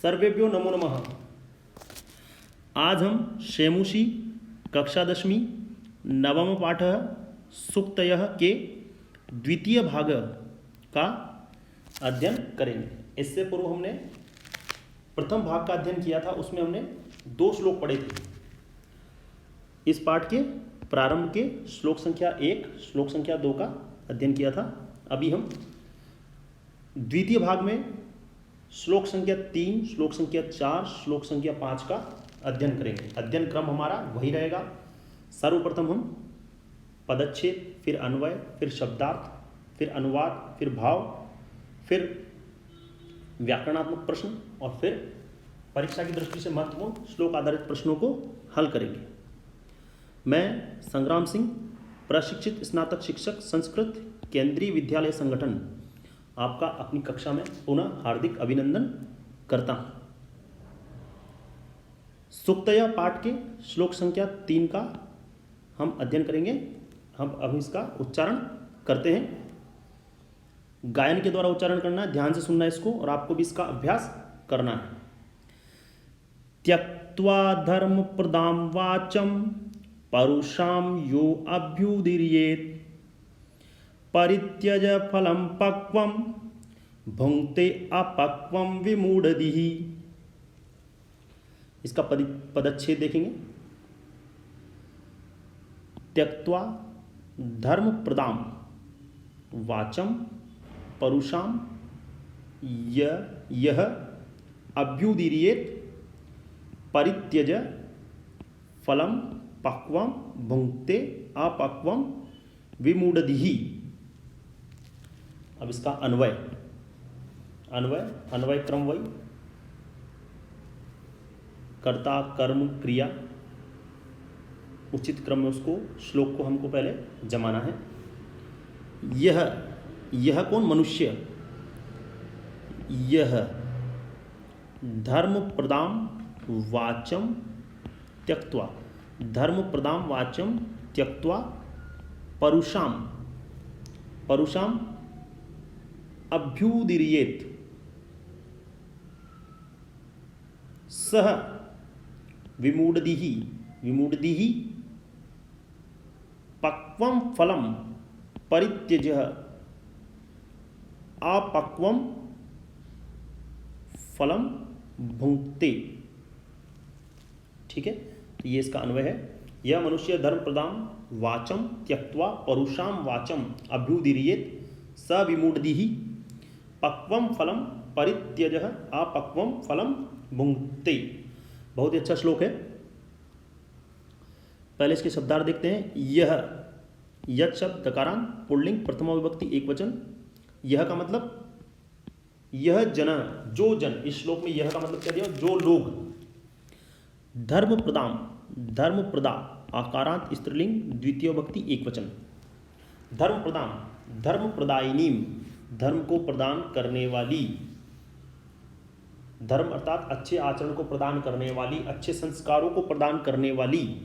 सर्वेभ्यो नमो नमः। आज हम शेमुषी कक्षा 10वीं नवम पाठ सूक्तयः के द्वितीय भाग का अध्ययन करेंगे। इससे पूर्व हमने प्रथम भाग का अध्ययन किया था, उसमें हमने 2 श्लोक पढ़े थे। इस पाठ के प्रारंभ के श्लोक संख्या 1, श्लोक संख्या 2 का अध्ययन किया था। अभी हम द्वितीय भाग में श्लोक संख्या 3, श्लोक संख्या 4, श्लोक संख्या 5 का अध्ययन करेंगे। अध्ययन क्रम हमारा वही रहेगा। सर्वप्रथम हम पदच्छेद, फिर अन्वय, फिर शब्दार्थ, फिर अनुवाद, फिर भाव, फिर व्याकरणात्मक प्रश्न और फिर परीक्षा की दृष्टि से महत्वपूर्ण श्लोक आधारित प्रश्नों को हल करेंगे। मैं संग्राम सिंह, प्रशिक्षित स्नातक शिक्षक, संस्कृत, केंद्रीय विद्यालय संगठन, आपका अपनी कक्षा में पुनः हार्दिक अभिनंदन करता हूँ। सूक्तया पाठ के श्लोक संख्या 3 का हम अध्ययन करेंगे। हम अभी इसका उच्चारण करते हैं। गायन के द्वारा उच्चारण करना है, ध्यान से सुनना है इसको, और आपको भी इसका अभ्यास करना है। त्यक्त्वा धर्म प्रदाम वाचम परुषाम यो अभ्युदीर्येत् परित्यज फलम पक्वम भुंक्ते अपक्वम विमूढ़धिः। इसका पदच्छेद देखेंगे। त्यक्त्वा धर्म प्रदाम वाचम परुषाम यह अभ्युदीर्येत् परित्यज फलम पक्वम भुंक्ते अपक्वम विमूढ़धिः। अब इसका अन्वय क्रम वही, कर्ता कर्म क्रिया उचित क्रम में उसको श्लोक को हमको पहले जमाना है। यह कौन? मनुष्य। यह धर्म प्रदाम वाचम त्यक्त्वा, धर्म प्रदाम वाचम त्यक्त्वा परुषाम अभ्युदीर्येत् सह विमूढ़धिः पक्वम फलम परित्यज अपक्वम फलम भुंक्ते। ठीक है, तो ये इसका अन्वय है। यह मनुष्य धर्म प्रदाम वाचम त्यक्त्वा परुषाम वाचम अभ्युदीर्येत् स विमूढ़धिः पक्वम फलम परित्यज अपक्वम फलम भुंक्ते। बहुत ही अच्छा श्लोक है। पहले इसके शब्दार्थ देखते हैं। यह शब्द दकारांत पुल्लिंग प्रथमा विभक्ति एकवचन। यह का मतलब यह जन, जो जन। इस श्लोक में यह का मतलब क्या दिया? जो लोग। धर्म प्रदा आकारांत स्त्रीलिंग द्वितीय विभक्ति एकवचन। धर्म प्रदान, धर्म प्रदायिनीम, धर्म को प्रदान करने वाली। धर्म अर्थात अच्छे आचरण को प्रदान करने वाली, अच्छे संस्कारों को प्रदान करने वाली।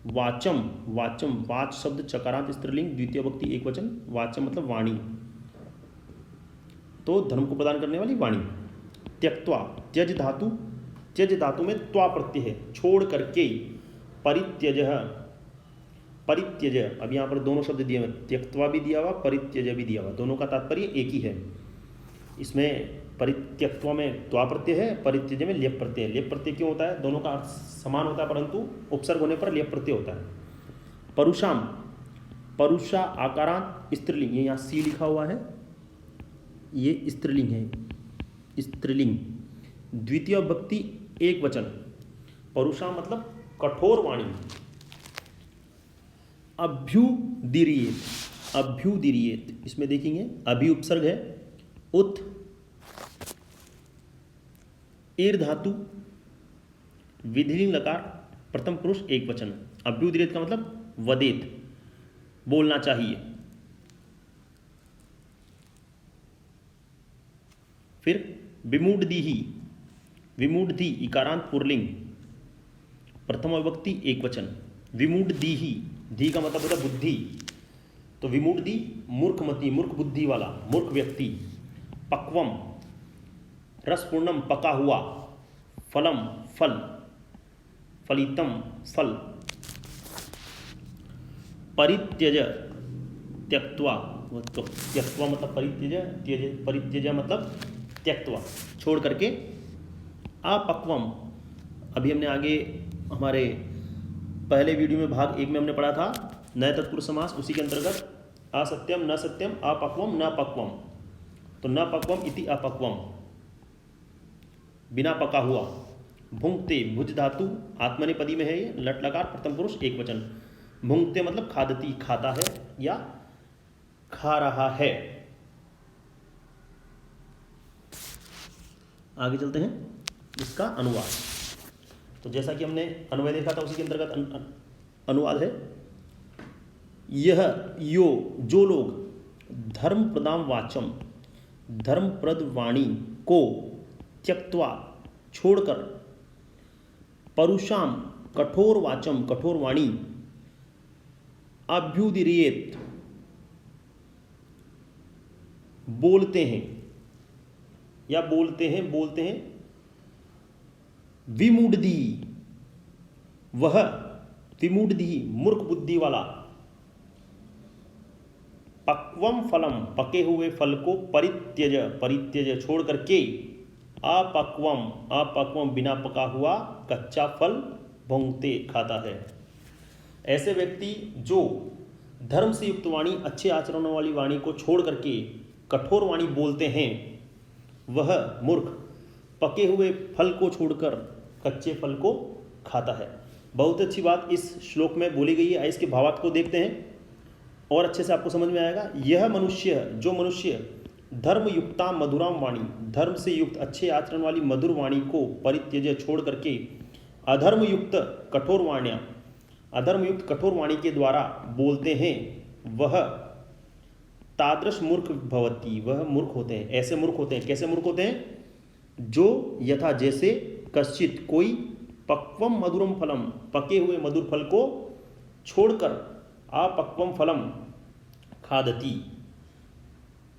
वाचम, वाच शब्द चकारांत स्त्रीलिंग द्वितीय विभक्ति एकवचन। वाचम मतलब वाणी, तो धर्म को प्रदान करने वाली वाणी। त्यक्त्वा, त्यज धातु में त्वा प्रत्यय है, छोड़ करके। परित्यज, अब यहाँ पर दोनों शब्द दिए हुए, त्यक्त्वा भी दिया हुआ, परित्यज भी दिया हुआ, दोनों का तात्पर्य एक ही है। इसमें परित्यक्त्वा में त्वा प्रत्यय है, परित्यज में लेप प्रत्यय है। लेप प्रत्यय क्यों होता है? दोनों का अर्थ समान होता है, परंतु उपसर्ग होने पर लेप प्रत्यय होता है। परुषाम, परुषा आकारांत स्त्रीलिंग, ये यहाँ सी लिखा हुआ है, ये स्त्रीलिंग है, स्त्रीलिंग द्वितीय विभक्ति एक वचन। परुषा मतलब कठोर वाणी। अभ्युदीर्येत्, इसमें देखेंगे अभि उपसर्ग है, उत ईर धातु विधिलिंग लकार प्रथम पुरुष एक वचन। अभ्युदीर्येत् का मतलब वदेत, बोलना चाहिए। फिर विमूढ़धि इकारांत पुरलिंग प्रथम विभक्ति एक वचन। विमूढ़धि, धी का मतलब होता है बुद्धि, तो विमूढ़धि मूर्खमति, मूर्ख बुद्धि वाला, मूर्ख व्यक्ति। पक्वम रसपूर्णम पका हुआ, फलम फल, फलितम फल, परित्यज त्यक्त्वा, त्यक्त्वा मतलब परित्यज मतलब त्यक्त्वा छोड़ करके, अपक्वम अभी हमने आगे हमारे पहले वीडियो में भाग 1 में हमने पढ़ा था नए तत्पुरुष समास, उसी के अंतर्गत असत्यम न सत्यम अपक्वम न पक्वम, तो न पक्वम इति अपक्वम बिना पका हुआ, भुंक्ते भुज धातु आत्मनेपदी में है, ये लट लकार प्रथम पुरुष एक वचन, भुंक्ते मतलब खादती खाता है या खा रहा है। आगे चलते हैं इसका अनुवाद। तो जैसा कि हमने अन्वय देखा था उसी के अंतर्गत अनुवाद है, यह यो जो लोग धर्म प्रदाम वाचम धर्मप्रद वाणी को त्यक्त्वा छोड़कर, परुषाम कठोर वाचम कठोर वाणी, अभ्युदीरियेत बोलते हैं या बोलते हैं विमूढ़ी, वह विमूढ़ी मूर्ख बुद्धि वाला, पक्वम फलम पके हुए फल को परित्यज छोड़ करके, अपक्वम बिना पका हुआ कच्चा फल भोंगते खाता है। ऐसे व्यक्ति जो धर्म से युक्त वाणी अच्छे आचरणों वाली वाणी को छोड़ करके कठोर वाणी बोलते हैं, वह मूर्ख पके हुए फल को छोड़कर कच्चे फल को खाता है। बहुत अच्छी बात इस श्लोक में बोली गई है। इसके भावार्थ को देखते हैं और अच्छे से आपको समझ में आएगा। यह मनुष्य जो मनुष्य धर्म युक्ता मधुराम वाणी, धर्म से युक्त अच्छे आचरण वाली मधुर वाणी को परित्यज छोड़ करके अधर्म युक्त कठोर वाणी के द्वारा बोलते हैं, वह तादृश मूर्ख भवती, वह मूर्ख होते हैं। ऐसे मूर्ख होते हैं। कैसे मूर्ख होते हैं? जो यथा जैसे कश्चित कोई पक्वम मधुरम फलम पके हुए मधुर फल को छोड़कर अपक्वम फलम खादती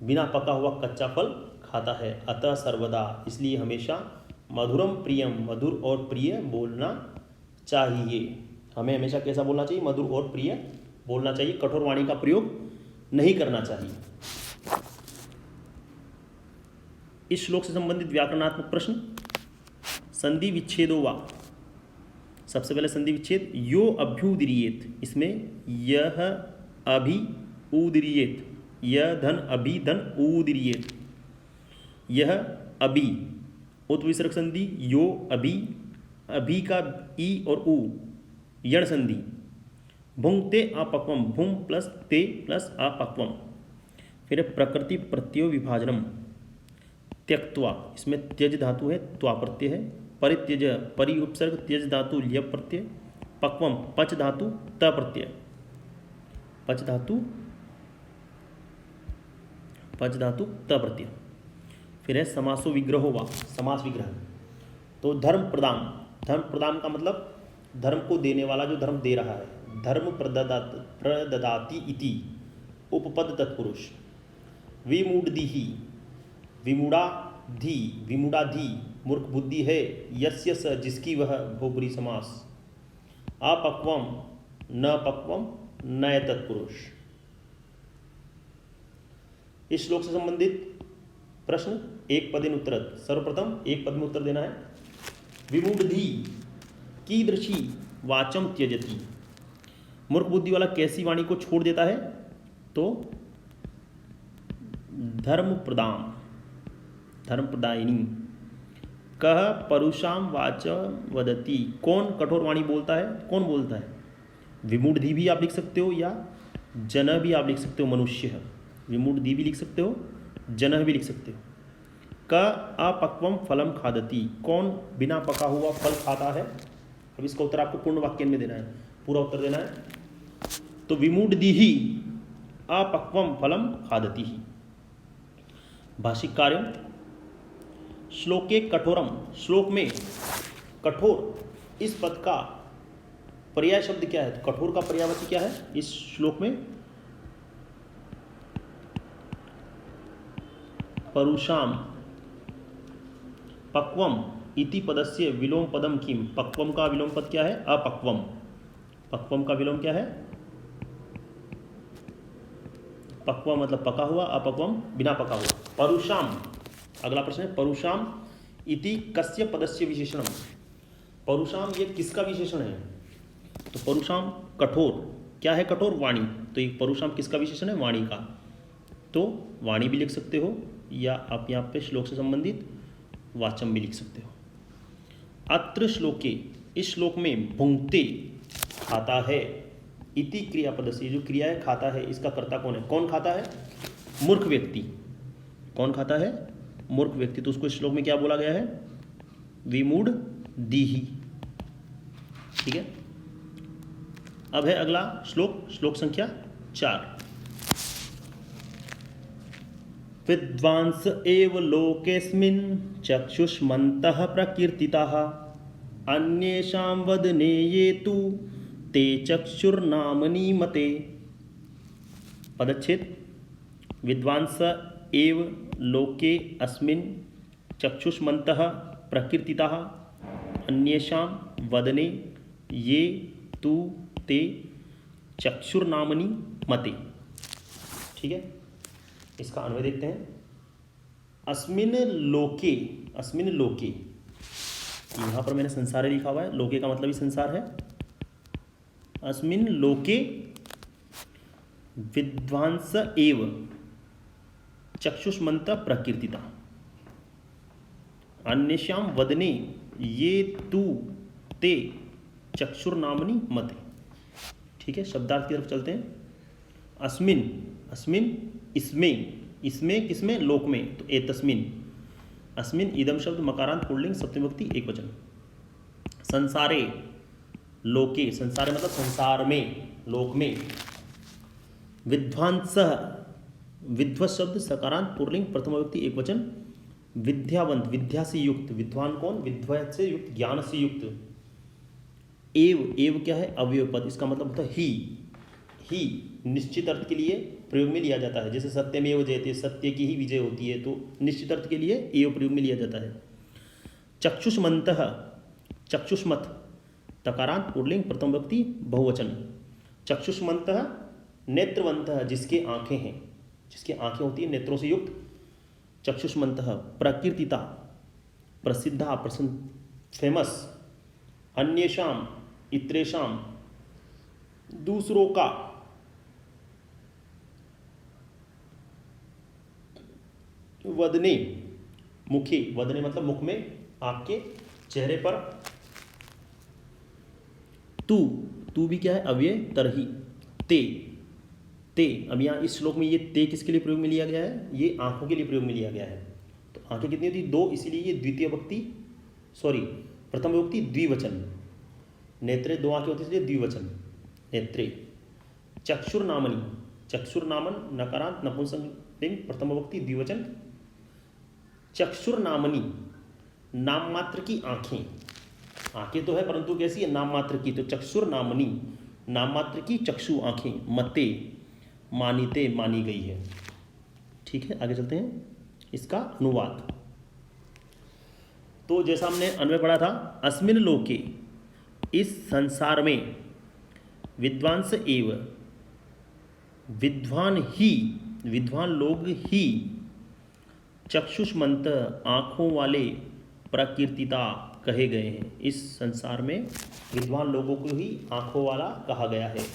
बिना पका हुआ कच्चा फल खाता है। अतः सर्वदा इसलिए हमेशा मधुरम प्रियम मधुर और प्रिय बोलना चाहिए। हमें हमेशा कैसा बोलना चाहिए? मधुर और प्रिय बोलना चाहिए। कठोर वाणी का प्रयोग नहीं करना चाहिए। इस श्लोक से संबंधित व्याकरणात्मक प्रश्न। संधि विच्छेदो वा, सबसे पहले संधि विच्छेद। यो अभ्युदीरियेत, इसमें यह अभि उदीरियेत, यह धन अभि धन उदीरियेत, यह अभि उत्विसर्ग संधि यो अभि, अभि का ई और उ यण संधि। भुंक्ते अपक्वम, भुं प्लस ते प्लस अपक्वम। फिर प्रकृति प्रत्ययो विभाजनम। त्यक्त्वा, इसमें त्यज धातु है, त्वा प्रत्यय है। परित्यज परि उपसर्ग त्यज धातु ल्य प्रत्यय। पक्वम पच धातु त प्रत्यय, पच धातु त प्रत्यय। फिर है समासो विग्रहो वा, समास विग्रह। तो धर्म प्रदान, धर्म प्रदान का मतलब धर्म को देने वाला, जो धर्म दे रहा है। धर्म प्रददाति इति उपपद तत्पुरुष। विमूढ़धि, विमूढ़ाधि मूर्ख बुद्धि है। यस्य स जिसकी वह भोगरी समास। अपक्वम न पक्वम नय तत्पुरुष। इस श्लोक से संबंधित प्रश्न एक पदेन उत्तर। सर्वप्रथम एक पद में उत्तर देना है। विमूढ़धि कीदृशी वाचम त्यजति, मूर्ख बुद्धि वाला कैसी वाणी को छोड़ देता है? तो धर्म प्रदान, धर्म प्रदायिनी। कह परुषाम वाचम वदति, कौन कठोर वाणी बोलता है? कौन बोलता है? विमूढ़धि भी आप लिख सकते हो या जन भी आप लिख सकते हो। मनुष्य, विमूढ़धि भी लिख सकते हो, जन भी लिख सकते हो। क अपक्वम फलम खादति, कौन बिना पका हुआ फल खाता है? अब इसका उत्तर आपको पूर्ण वाक्य में देना है, पूरा उत्तर देना है। तो विमूढ़धि अपक्वम फलम खादति। भाषिक कार्य। श्लोके कठोरम, श्लोक में कठोर इस पद का पर्याय शब्द क्या है? तो कठोर का पर्यायवाची क्या है इस श्लोक में? परुषाम पक्वम इति पदस्य विलोम पदम किम। पक्वम का विलोम पद क्या है? अपक्वम। पक्वम का विलोम क्या है? पक्वा मतलब पका हुआ, अपक्वम बिना पका हुआ। परुषाम, अगला प्रश्न है परुषाम इति कस्य पदस्य विशेषणम। परुषाम ये किसका विशेषण है? तो परुषाम कठोर, क्या है कठोर? वाणी। तो ये परुषाम किसका विशेषण है? वाणी का। तो वाणी भी लिख सकते हो या आप यहाँ पे श्लोक से संबंधित वाचम भी लिख सकते हो। अत्र श्लोके, इस श्लोक में भुंक्ते खाता है इति क्रियापद से, जो क्रिया है खाता है, इसका कर्ता कौन है? कौन खाता है? मूर्ख व्यक्ति। कौन खाता है? मूर्ख व्यक्ति। तो उसको इस श्लोक में क्या बोला गया है? विमूढ़ दीहि। ठीक है। अब है अगला श्लोक, श्लोक संख्या 4। विद्वांस एव लोकेस्मिन् चक्षुष्मन्तः प्रकीर्तिताः अन्येषां वदने ये तु ते चक्षुर्नामनि मते। पदच्छेद। विद्वांस एव लोके अस्मिन् चक्षुष्मन्तः प्रकीर्तिताः अन्येषां वदने ये तु ते चक्षुर्नामनि मते। ठीक है, इसका अन्वय देखते हैं। अस्मिन लोके, अस्मिन लोके, यहाँ पर मैंने संसारे लिखा हुआ है, लोके का मतलब ही संसार है। अस्मिन लोके विद्वांस एव चक्षुष्मंत प्रकीर्तिता अन्येषां वदने ये तु ते चक्षुर्नामनि मते। ठीक है, शब्दार्थ की तरफ चलते हैं। अस्मिन, अस्मिन इसमें, इसमें किसमें? लोक में। तो एतस्मिन, अस्मिन इदम शब्द मकारांत पुल्लिंग सप्तमी विभक्ति एकवचन। संसारे, लोके, संसारे मतलब संसार में, लोक में। विद्वांस, विद्वत शब्द सकारांत पुल्लिंग प्रथम विभक्ति एकवचन। विद्यावंत, विद्या से युक्त। विद्वान कौन? विद्वत से युक्त, ज्ञान से युक्त। एव, एव क्या है? अवयव पद। इसका मतलब होता है ही निश्चित अर्थ के लिए प्रयोग में लिया जाता है। जैसे सत्यमेव जयते, सत्य की ही विजय होती है, तो निश्चित अर्थ के लिए एव प्रयोग में लिया जाता है। चक्षुष्मन्तः, चक्षुष्मत तकारांत पुल्लिंग प्रथम विभक्ति बहुवचन। चक्षुष्मन्तः नेत्रवन्तः, जिसके आंखें हैं, जिसकी आंखें होती है नेत्रों से युक्त। चक्षुष्मन्तः प्रकीर्तिता, प्रसिद्धा, प्रसन्न, फेमस। अन्येषाम, इतरेषाम, दूसरों का। वदने, मुखे, वदने मतलब मुख में, आपके चेहरे पर। तू, तू भी क्या है? अव्यय तरही। ते, ते, अब यहाँ इस श्लोक में ये ते किसके लिए प्रयोग में लिया गया है? ये आंखों के लिए प्रयोग में लिया गया है। तो आंखें कितनी होती? 2, इसीलिए ये द्वितीय विभक्ति, सॉरी प्रथम विभक्ति द्विवचन। नेत्रे, 2 आंखें होती है इसलिए द्विवचन, नेत्रे। चक्षुर्नामनि, चक्षुर्नामन नकारांत नपुंसकलिंग प्रथम विभक्ति द्विवचन। चक्षुर्नामनि, नाम मात्र की आंखें। आंखें तो है परंतु कैसी है? नाम मात्र की। तो चक्षुर्नामनि, नाम मात्र की चक्षु आंखें। मते, मानिते, मानी गई है। ठीक है, आगे चलते हैं। इसका अनुवाद। तो जैसा हमने अन्वय पढ़ा था, अस्मिन लोके, इस संसार में, विद्वांस एव, विद्वान ही, विद्वान लोग ही, चक्षुष्मंत आँखों वाले, प्रकीर्तिता कहे गए हैं। इस संसार में विद्वान लोगों को ही आँखों वाला कहा गया है।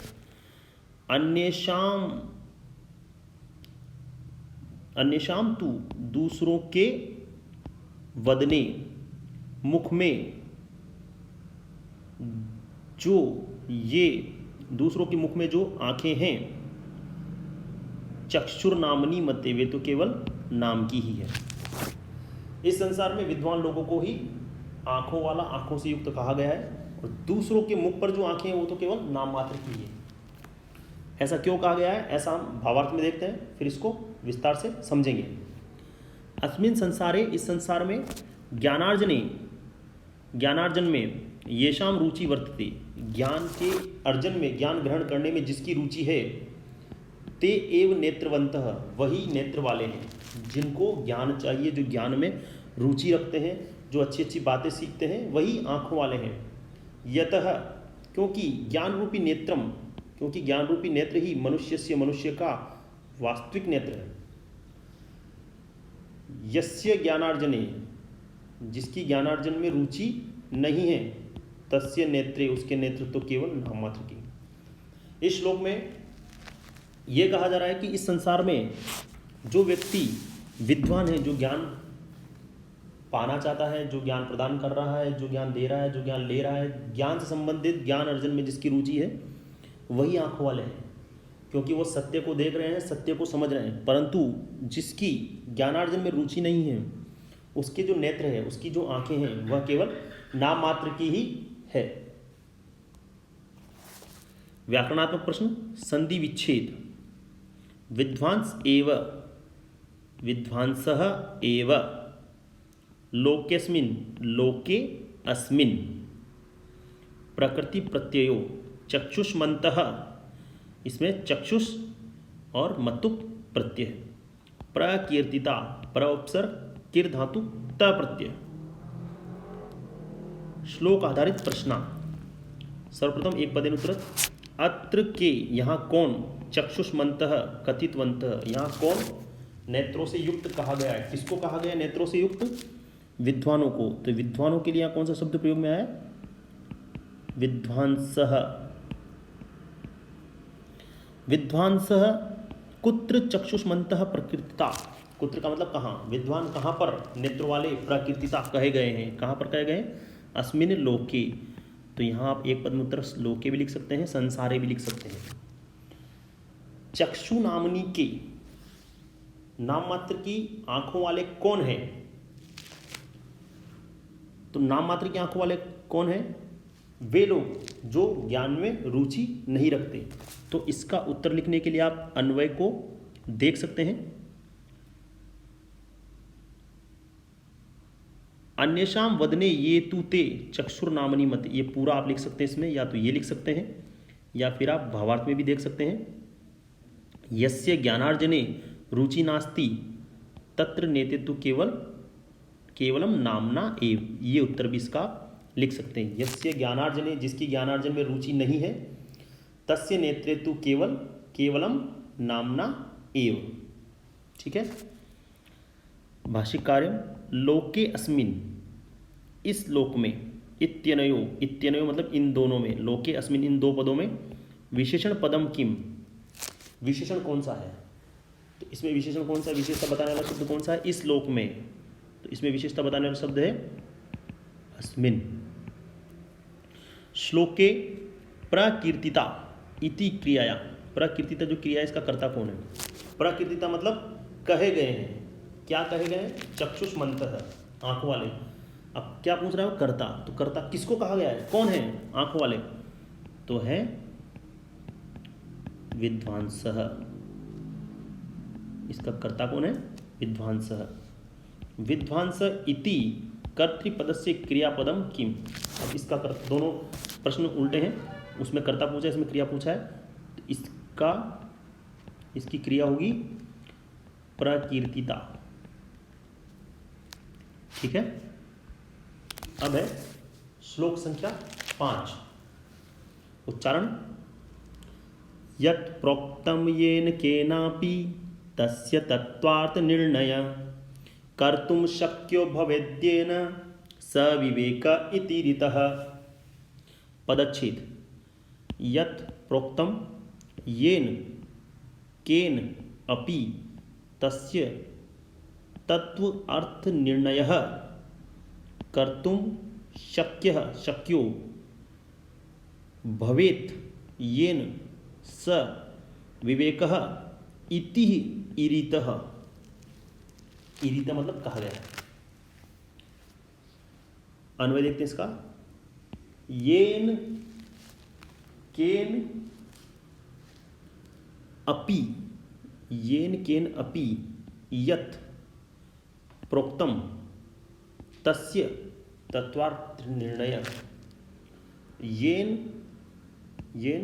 अन्येषाम, अन्येषाम तू, दूसरों के, वदने, मुख में, जो ये, दूसरों के मुख में जो आंखें हैं, चक्षुर्नामनि मते, वे तो केवल नाम की ही है। इस संसार में विद्वान लोगों को ही आंखों वाला, आंखों से युक्त कहा गया है, और दूसरों के मुख पर जो आंखें हैं वो तो केवल नाम मात्र की है। ऐसा क्यों कहा गया है? ऐसा हम भावार्थ में देखते हैं, फिर इसको विस्तार से समझेंगे। अस्मिन संसारे, इस संसार में, ज्ञानार्जने, ज्ञानार्जन में, येषाम रुचि वर्तते, ज्ञान के अर्जन में, ज्ञान ग्रहण करने में जिसकी रुचि है, ते एव नेत्रवंतः, वही नेत्र वाले हैं, जिनको ज्ञान चाहिए, जो ज्ञान में रुचि रखते हैं, जो अच्छी अच्छी बातें सीखते हैं, वही आँखों वाले हैं। यतः क्योंकि ज्ञान रूपी नेत्रम, क्योंकि ज्ञान रूपी नेत्र ही मनुष्य का वास्तविक नेत्र है। यस्य ज्ञानार्जने, जिसकी ज्ञानार्जन में रुचि नहीं है, तस्य नेत्रे, उसके नेत्र तो केवल नाम मात्र की। इस श्लोक में यह कहा जा रहा है कि इस संसार में जो व्यक्ति विद्वान है, जो ज्ञान पाना चाहता है, जो ज्ञान प्रदान कर रहा है, जो ज्ञान दे रहा है, जो ज्ञान ले रहा है, ज्ञान से संबंधित ज्ञान अर्जन में जिसकी रुचि है, वही आँखों वाले हैं, क्योंकि वो सत्य को देख रहे हैं, सत्य को समझ रहे हैं। परंतु जिसकी ज्ञानार्जन में रुचि नहीं है, उसके जो नेत्र है, उसकी जो आंखें हैं, वह केवल नाम मात्र की ही है। व्याकरणात्मक प्रश्न, संधि विच्छेद। विद्वांस एव, विद्वांसः एव, लोकेस्मिन्, लोके अस्मिन्, प्रकृति प्रत्ययो, चक्षुष्मन्तः, इसमें चक्षुष और मतुक प्रत्यय, प्रकीर्तिता, प्रउपसर्ग, किर धातु, त प्रत्यय। श्लोक आधारित प्रश्न। सर्वप्रथम एक पदेनुत्तरत। अत्र के, यहाँ कौन, चक्षुष्मन्तः कथितवन्तः, यहाँ कौन नेत्रों से युक्त कहा गया है। किसको कहा गया है नेत्रों से युक्त? विद्वानों को। तो विद्वानों के लिए यहाँ कौन सा शब्द प्रयोग में आया? विद्वांसः। विद्वांसः कुत्र चक्षुष्मन्तः प्रकीर्तिता। कुत्र का मतलब कहाँ, विद्वान कहाँ पर, नेत्र वाले, प्रकीर्तिता कहे गए हैं। कहाँ पर कहे गए? अस्मिन् लोके। तो यहाँ आप एक पद में उत्तर लोके भी लिख सकते हैं, संसारे भी लिख सकते हैं। चक्षु नामनी के, नाम मात्र की आंखों वाले कौन है? तो नाम मात्र की आंखों वाले कौन है? वे लोग जो ज्ञान में रुचि नहीं रखते। तो इसका उत्तर लिखने के लिए आप अन्वय को देख सकते हैं। अन्येषां वदने ये तु ते चक्षुर्नामनि मत, ये पूरा आप लिख सकते हैं इसमें, या तो ये लिख सकते हैं या फिर आप भावार्थ में भी देख सकते हैं। यस्य ज्ञानार्जने रुचि नास्ति तत्र नेते तु केवलम नामना एव, ये उत्तर भी इसका लिख सकते हैं। यस्य ज्ञानार्जने, जिसकी ज्ञानार्जन में रुचि नहीं है, तस्य नेत्रे तु केवलम नामना एव। ठीक है। भाष्यकार्यम, लोके अस्मिन्, इस लोक में, इत्यनयो, इत्यनयो मतलब इन दोनों में, लोके अस्मिन् इन दो पदों में, विशेषण पदम किम, विशेषण कौन सा है? तो इसमें विशेषण कौन सा, विशेषता बताने वाला शब्द कौन सा है? इस लोक में। तो इसमें विशेषता बताने वाला शब्द है अस्मिन्। श्लोके प्रकीर्तिता इति क्रियाया, प्रकीर्तिता जो क्रिया है इसका कर्ता कौन है? प्रकीर्तिता मतलब कहे गए हैं। क्या कहे गए? चक्षुष्मन्तः, आंखों वाले। अब क्या पूछ रहा है? कर्ता। तो कर्ता किसको कहा गया है? कौन है आंखों वाले? तो है विद्वांसः। इसका कर्ता कौन है? विद्वांसः। विद्वांस इति कर्तृपदस्य क्रियापदम किम। अब इसका दोनों प्रश्न उल्टे हैं, उसमें कर्ता पूछा है, इसमें क्रिया पूछा है। तो इसकी क्रिया होगी प्रकीर्तिता। ठीक है। अब है श्लोक संख्या 5, उच्चारण। यत् प्रोक्तम येन केनापि तस्य तत्त्वार्थ निर्णय कर्तुम शक्यो भवेद्येन स विवेक इति रीतः। पदच्छेद। यत् प्रोक्तम येन केन अपि तस्य तत्व अर्थ निर्णयः कर्तुम शक्यो भवेत् येन स विवेकः इति ईरितः। ईरित मतलब कहा गया है। अन्वय देखते हैं इसका। येन केन अपि, येन केन अपि यत् प्रोक्तम तस्य तत्वार्थ निर्णय येन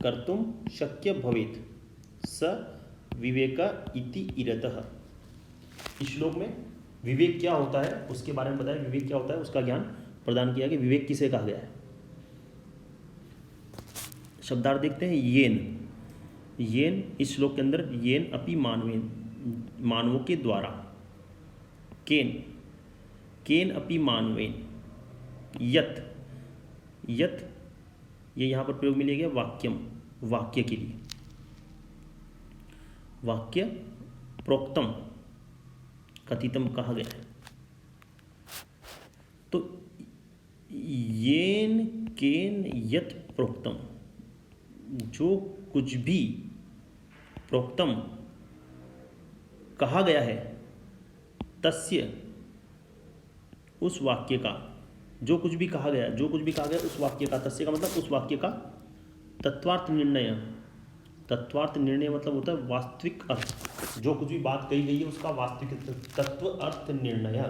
कर्तुम शक्य भवेत् स विवेक इति इरतः। इस श्लोक में विवेक क्या होता है उसके बारे में बताया, विवेक क्या होता है उसका ज्ञान प्रदान किया कि विवेक किसे कहा गया है। शब्दार्थ देखते हैं। येन इस श्लोक के अंदर येन अपि मानवेन, मानवों के द्वारा, केन अपि मानवेन, यत ये यहाँ पर प्रयोग में लिया गया वाक्यम, वाक्य के लिए, वाक्य प्रोक्तम कथितम कहा गया है। तो येन केन यत प्रोक्तम, जो कुछ भी प्रोक्तम कहा गया है, तस्य उस वाक्य का, जो कुछ भी कहा गया उस वाक्य का, तस्य का मतलब उस वाक्य का तत्वार्थ निर्णय, तत्वार्थ निर्णय मतलब होता है वास्तविक अर्थ, जो कुछ भी बात कही गई है उसका वास्तविक तत्व अर्थ निर्णय,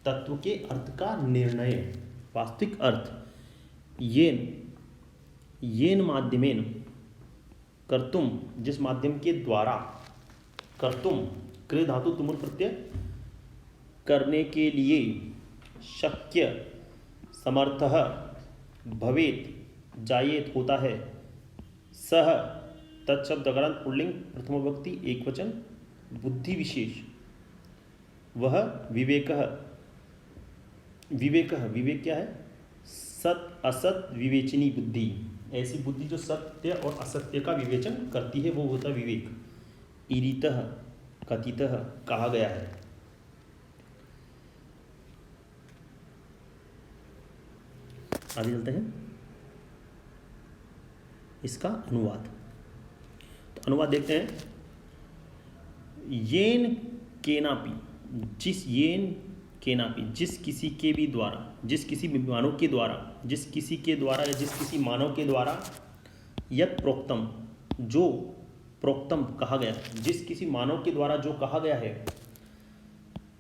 तत्व के अर्थ का निर्णय, वास्तविक अर्थ। येन माध्यमेन कर्तुम, जिस माध्यम के द्वारा, कर्तुम क्रिय धातु तुमुल प्रत्यय, करने के लिए, शक्य समर्थः भवेत जायेत होता है, सह तत्शब्द अकारांत पुल्लिंग प्रथम व्यक्ति एक वचन बुद्धि विशेष, वह विवेकः, विवेक क्या है, सत असत विवेचनी बुद्धि, ऐसी बुद्धि जो सत्य और असत्य का विवेचन करती है वो होता है विवेक। ईरितः कथितः कहा गया है। आगे चलते हैं, इसका अनुवाद। तो अनुवाद देखते हैं। येन केनापि, जिस किसी के भी द्वारा, जिस किसी मानव के द्वारा, जिस किसी के द्वारा या जिस किसी मानव के द्वारा, यत प्रोक्तम, जो प्रोक्तम कहा गया है, जिस किसी मानव के द्वारा जो कहा गया है,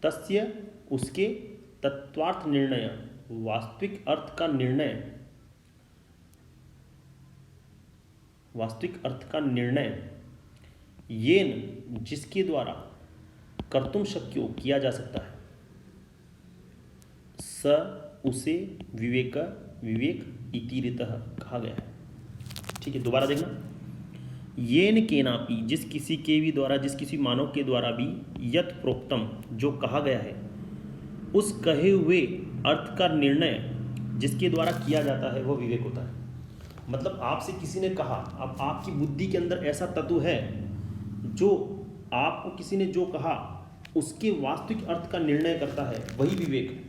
तस्य उसके तत्वार्थ निर्णय, वास्तविक अर्थ का निर्णय, वास्तविक अर्थ का निर्णय, येन जिसके द्वारा, कर्तुम शक्यो किया जा सकता है, स उसे विवेक इतिरितः कहा गया है। ठीक है, दोबारा देखना। येन केनापि, जिस किसी के भी द्वारा, जिस किसी मानव के द्वारा भी, यत प्रोक्तम जो कहा गया है, उस कहे हुए अर्थ का निर्णय जिसके द्वारा किया जाता है वो विवेक होता है। मतलब आपसे किसी ने कहा, अब आपकी बुद्धि के अंदर ऐसा तत्व है जो आपको किसी ने जो कहा उसके वास्तविक अर्थ का निर्णय करता है, वही विवेक है।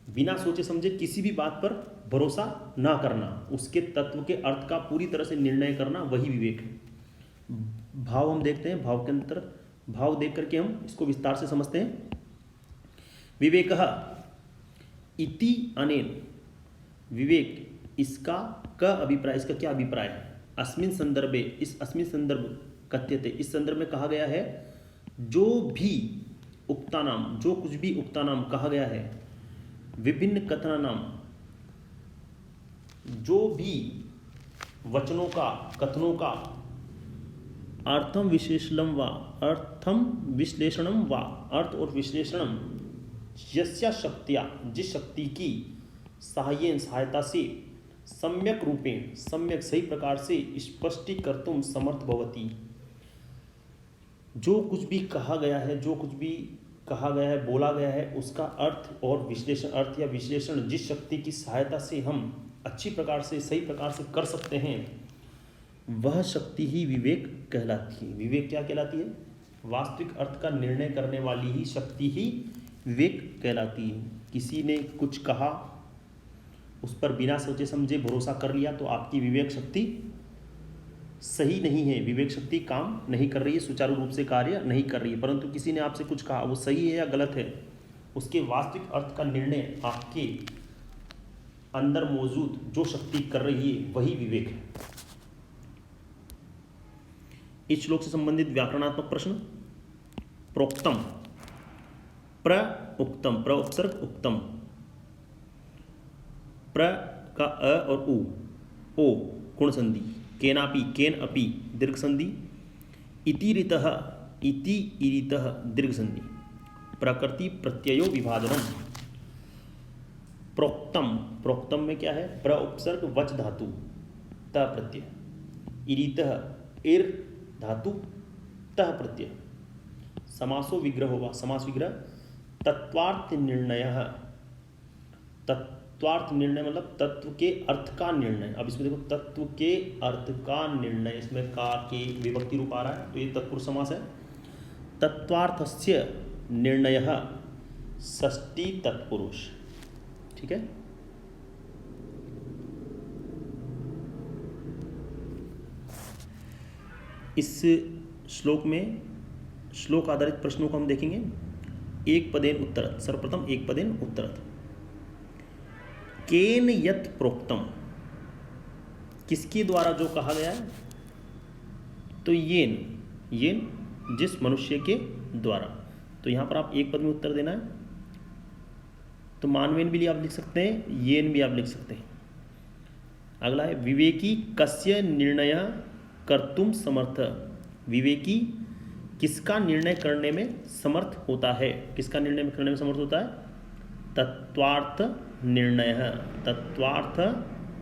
बिना सोचे समझे किसी भी बात पर भरोसा ना करना, उसके तत्व के अर्थ का पूरी तरह से निर्णय करना, वही विवेक है। भाव हम देखते हैं, भाव के अंतर, भाव देख करके हम इसको विस्तार से समझते हैं। विवेकः इति अनेन, विवेक इसका क अभिप्राय, इसका क्या अभिप्राय है, अस्मिन संदर्भे, इस अस्मिन संदर्भ कथ्यते, इस संदर्भ में कहा गया है, जो भी उक्तानाम, जो कुछ भी उक्तानाम कहा गया है, विभिन्न कथनानाम, जो भी वचनों का, कथनों का, अर्थम विश्लेषणम वा, अर्थम विश्लेषणम वा, अर्थ और विश्लेषणम, यस्या शक्तिया, जिस शक्ति की, सहायेन सहायता से, सम्यक रूपेण, सम्यक सही प्रकार से, स्पष्टीकर्तुम समर्थ भवति, जो कुछ भी कहा गया है, जो कुछ भी कहा गया है, बोला गया है, उसका अर्थ और विश्लेषण, अर्थ या विश्लेषण जिस शक्ति की सहायता से हम अच्छी प्रकार से, सही प्रकार से कर सकते हैं, वह शक्ति ही विवेक कहलाती है। विवेक क्या कहलाती है, वास्तविक अर्थ का निर्णय करने वाली ही शक्ति ही विवेक कहलाती है। किसी ने कुछ कहा, उस पर बिना सोचे समझे भरोसा कर लिया, तो आपकी विवेक शक्ति सही नहीं है, विवेक शक्ति काम नहीं कर रही है, सुचारू रूप से कार्य नहीं कर रही है। परंतु किसी ने आपसे कुछ कहा, वो सही है या गलत है, उसके वास्तविक अर्थ का निर्णय आपके अंदर मौजूद जो शक्ति कर रही है, वही विवेक है। इस श्लोक से संबंधित व्याकरणात्मक प्रश्न। प्रोक्तम, प्र उक्तम, प्र उपसर्ग उक्तम, प्र का अ और उ, ओ गुण संधि, केनापि, केन अपि दीर्घ संधि, इति ऋतः, इति इरितः दीर्घ संधि। प्रकृति प्रत्ययो विभाजनम। प्रोक्तम, प्रोक्तम में क्या है? प्र उपसर्ग वच धातु त प्रत्यय, इरितः ir धातु तः प्रत्यय, समासो विग्रह होगा, समास विग्रह तत्वार्थ निर्णय। तत्वार्थ निर्णय मतलब तत्व के अर्थ का निर्णय। अब इसमें देखो तत्व के अर्थ का निर्णय, इसमें का के विभक्ति रूप आ रहा है, तो ये तत्पुरुष समास है। तत्वार्थस्य निर्णयः षष्ठी तत्पुरुष। ठीक है, इस श्लोक में श्लोक आधारित प्रश्नों को हम देखेंगे। एक पदेन उत्तरत, सर्वप्रथम एक पदेन उत्तरत। केन यत् प्रोक्तम, किसके द्वारा जो कहा गया है? तो येन, येन जिस मनुष्य के द्वारा। तो यहाँ पर आप एक पद में उत्तर देना है, तो मानवेन भी आप लिख सकते हैं, येन भी आप लिख सकते हैं। अगला है विवेकी कस्य निर्णय कर्तुम समर्थ। विवेकी किसका निर्णय करने में समर्थ होता है? किसका निर्णय करने में समर्थ होता है? तत्वार्थ निर्णय, तत्वार्थ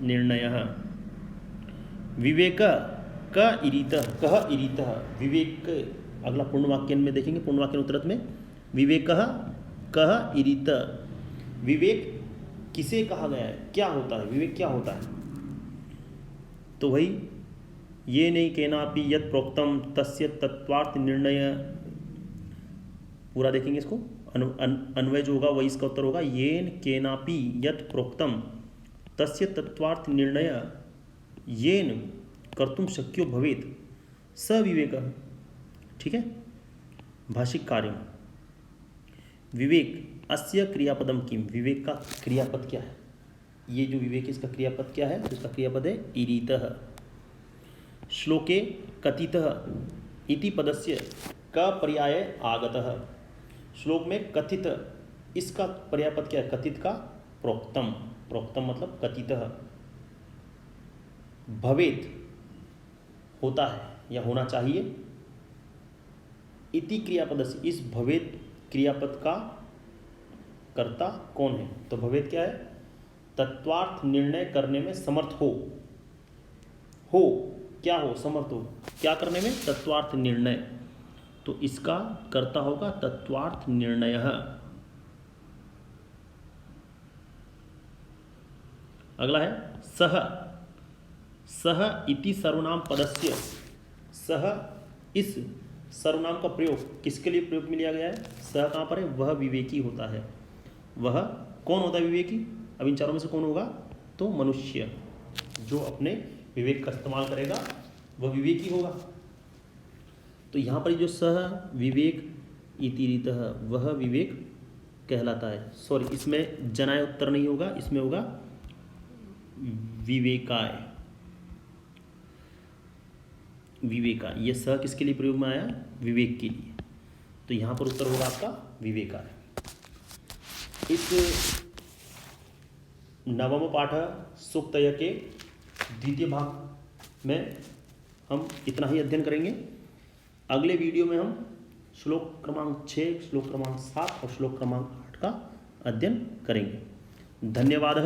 निर्णय। विवेक क इरित, कह इरित, विवेक। अगला पूर्ण वाक्य में देखेंगे, पूर्ण वाक्य उत्तरत में विवेक कह इरित। विवेक किसे कहा गया है? क्या होता है विवेक? क्या होता है? तो वही ये नहीं केनापि यत् प्रोक्तम तस्य तत्वार्थ निर्णय। पूरा देखेंगे इसको, अन्वय जो होगा वही इसका उत्तर होगा। येन केनापि यत् प्रोक्तम तस्य तत्वार्थ निर्णय येन कर्तुम शक्यो भवेत् स विवेकः। ठीक है, भाषिक कार्य। विवेक अस्य क्रियापदम किम, विवेक का क्रियापद क्या है? ये जो विवेक इसका क्रियापद क्या है? तो इसका क्रियापद है इरीतः। श्लोके कथितः इति पदस्य का पर्याय आगतः। श्लोक में कथित, इसका पर्यायपद क्या है? कथित का प्रोक्तम, प्रोक्तम मतलब कथितः। भवेत होता है या होना चाहिए, इति क्रियापदस्य, इस भवेत क्रियापद का कर्ता कौन है? तो भवेत क्या है? तत्वार्थ निर्णय करने में समर्थ हो। क्या हो? समर्थ हो क्या करने में? तत्वार्थ निर्णय। तो इसका कर्ता होगा तत्वार्थ निर्णय। अगला है सह, सह इति सर्वनाम पदस्य। सह, इस सर्वनाम का प्रयोग किसके लिए प्रयोग में लिया गया है? सह कहाँ पर है? वह विवेकी होता है। वह कौन होता है विवेकी? अब इन चारों में से कौन होगा? तो मनुष्य जो अपने विवेक का इस्तेमाल करेगा वह विवेकी होगा। तो यहाँ पर जो सह विवेक इतिरितः, वह विवेक कहलाता है। सॉरी, इसमें जनाय उत्तर नहीं होगा, इसमें होगा विवेकाय। विवेका, यह सह किसके लिए प्रयोग में आया? विवेक के लिए। तो यहाँ पर उत्तर होगा आपका विवेकाय। इस नवम पाठ सूक्तय के द्वितीय भाग में हम इतना ही अध्ययन करेंगे। अगले वीडियो में हम श्लोक क्रमांक 6, श्लोक क्रमांक 7 और श्लोक क्रमांक 8 का अध्ययन करेंगे। धन्यवाद।